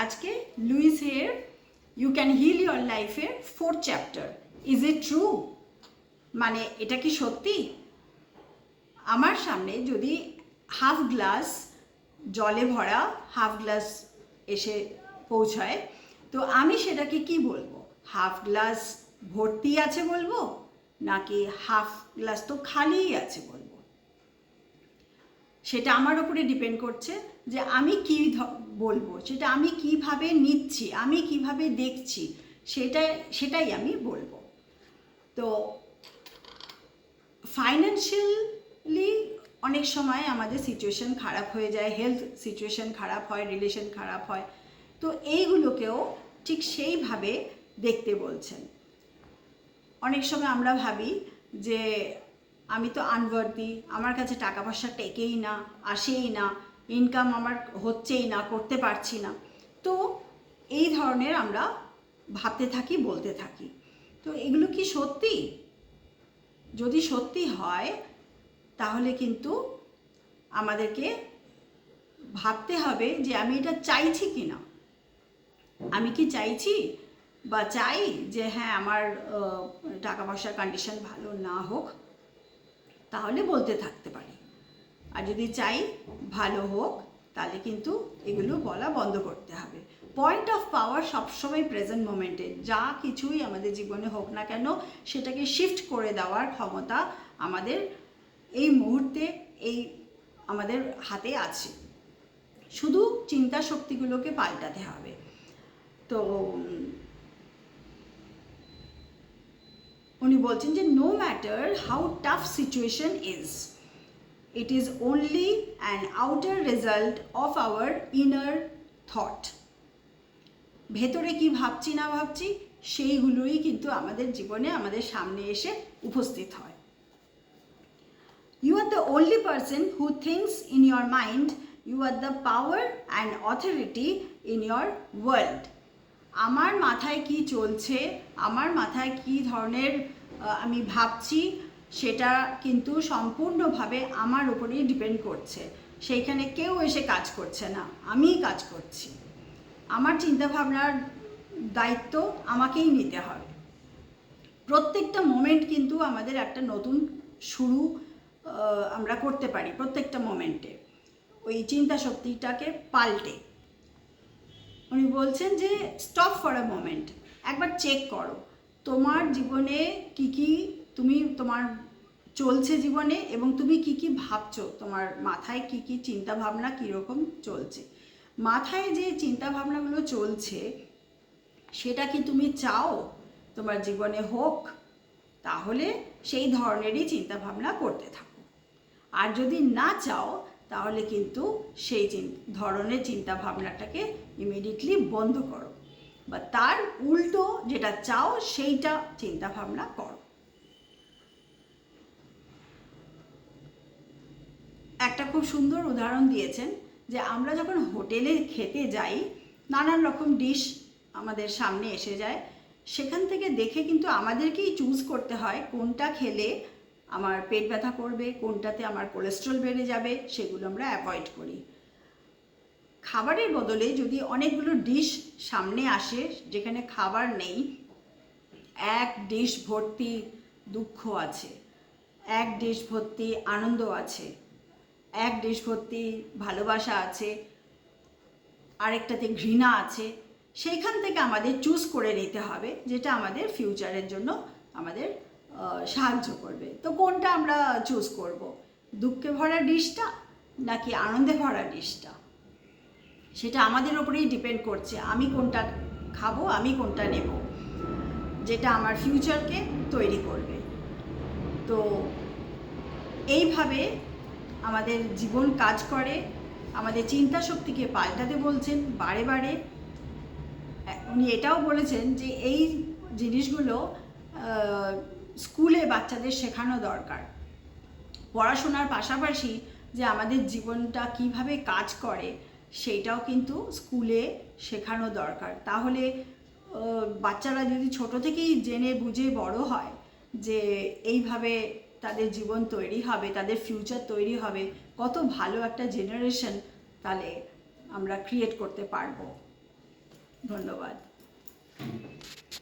আজকে Louise Hay you can heal your লাইফের 4th chapter. Is it true? মানে এটা কি সত্যি? আমার সামনে যদি হাফ গ্লাস জলে ভরা হাফ গ্লাস এসে পৌঁছায়, তো আমি সেটাকে কি বলবো? হাফ গ্লাস ভর্তি আছে বলবো, নাকি হাফ গ্লাস তো খালিই আছে বলবো? সেটা আমার উপরে ডিপেন্ড করছে যে আমি কি বলবো, সেটা আমি কিভাবে নিচ্ছি, আমি কিভাবে দেখছি, সেটাই আমি বলবো। তো ফাইন্যান্সিয়ালি অনেক সময় আমাদের সিচুয়েশন খারাপ হয়ে যায়, হেলথ সিচুয়েশন খারাপ হয়, রিলেশন খারাপ হয়। তো এইগুলোকেও ঠিক সেইভাবে দেখতে বলছেন। অনেক সময় আমরা ভাবি যে আমি তো আনওয়ার্দি, আমার কাছে টাকা পয়সা টেকেই না, আসেই না, ইনকাম আমার হচ্ছেই না, করতে পারছি না। তো এই ধরনের আমরা ভাবতে থাকি, বলতে থাকি। তো এগুলো কি সত্যি? যদি সত্যি হয় তাহলে কিন্তু আমাদেরকে ভাবতে হবে যে আমি এটা চাইছি কি না। আমি কি চাইছি বা চাই যে হ্যাঁ আমার টাকা পয়সার কন্ডিশন ভালো না হোক, তাহলে বলতে থাকতে পারি। আর যদি চাই ভালো হোক, তাহলে কিন্তু এগুলো বলা বন্ধ করতে হবে। পয়েন্ট অফ পাওয়ার সবসময় প্রেজেন্ট মোমেন্টে, যা কিছুই আমাদের জীবনে হোক না কেন সেটাকে শিফট করে দেওয়ার ক্ষমতা আমাদের এই মুহূর্তে আমাদের হাতে আছে। শুধু চিন্তা শক্তিগুলোকে পাল্টাতে হবে। তো উনি বলছেন যে no matter how tough situation is, it is only an outer result of our inner thought. ভেতরে কি ভাবছি না ভাবছি সেইগুলোই কিন্তু আমাদের জীবনে আমাদের সামনে এসে উপস্থিত হয়। You are the only person who thinks in your mind. You are the power and authority in your world. আমার মাথায় কি চলছে, আমার মাথায় কি ধরনের আমি ভাবছি, সেটা কিন্তু সম্পূর্ণভাবে আমার উপরেই ডিপেন্ড করছে। সেইখানে কেউ এসে কাজ করছে না, আমিই কাজ করছি। আমার চিন্তাভাবনার দায়িত্ব আমাকেই নিতে হবে। প্রত্যেকটা মোমেন্ট কিন্তু আমাদের একটা নতুন শুরু আমরা করতে পারি প্রত্যেকটা মোমেন্টে, ওই চিন্তা শক্তিটাকে পাল্টে। উনি বলছেন যে স্টপ ফর আ মোমেন্ট, একবার চেক করো তোমার জীবনে কি কি তোমার চলছে জীবনে, এবং তুমি কি কি ভাবছো, তোমার মাথায় কি কি চিন্তা ভাবনা কীরকম চলছে। মাথায় যে চিন্তা ভাবনাগুলো চলছে সেটা কি তুমি চাও তোমার জীবনে হোক? তাহলে সেই ধরনেরই চিন্তা ভাবনা করতে থাকো। আর যদি না চাও তাহলে কিন্তু সেই ধরনের চিন্তা ভাবনাটাকে ইমিডিয়েটলি বন্ধ করো, বা তার উল্টো যেটা চাও সেইটা চিন্তা ভাবনা করো। একটা খুব সুন্দর উদাহরণ দিয়েছেন যে আমরা যখন হোটেলে খেতে যাই, নানান রকম ডিশ আমাদের সামনে এসে যায়, সেখান থেকে দেখে কিন্তু আমাদেরকেই চুজ করতে হয় কোনটা খেলে আমার পেট ব্যথা করবে, কোনটাতে আমার কোলেস্ট্রল বেড়ে যাবে, সেগুলো আমরা অ্যাভয়েড করি। খাবারের বদলে যদি অনেকগুলো ডিশ সামনে আসে যেখানে খাবার নেই, এক ডিশ ভর্তি দুঃখ আছে, এক ডিশ ভর্তি আনন্দ আছে, এক ডিশ ভর্তি ভালোবাসা আছে, আরেকটাতে ঘৃণা আছে, সেইখান থেকে আমাদের চুজ করে নিতে হবে যেটা আমাদের ফিউচারের জন্য আমাদের সাহায্য করবে। তো কোনটা আমরা চুজ করব? দুঃখে ভরা ডিশটা নাকি আনন্দে ভরা ডিশটা? সেটা আমাদের ওপরেই ডিপেন্ড করছে আমি কোনটা খাবো, আমি কোনটা নেব, যেটা আমার ফিউচারকে তৈরি করবে। তো এইভাবে আমাদের জীবন কাজ করে। আমাদের চিন্তা শক্তিকে পাল্টাতে বলছেন বারে বারে। উনি এটাও বলেছেন যে এই জিনিসগুলো স্কুলে বাচ্চাদের শেখানো দরকার। পড়াশোনার পাশাপাশি যে আমাদের জীবনটা কিভাবে কাজ করে সেইটাও কিন্তু স্কুলে শেখানো দরকার। তাহলে বাচ্চারা যদি ছোট থেকেই জেনে বুঝে বড় হয় যে এইভাবে তাদের জীবন তৈরি হবে, তাদের ফিউচার তৈরি হবে, কত ভালো একটা জেনারেশন তাহলে আমরা ক্রিয়েট করতে পারবো। ধন্যবাদ।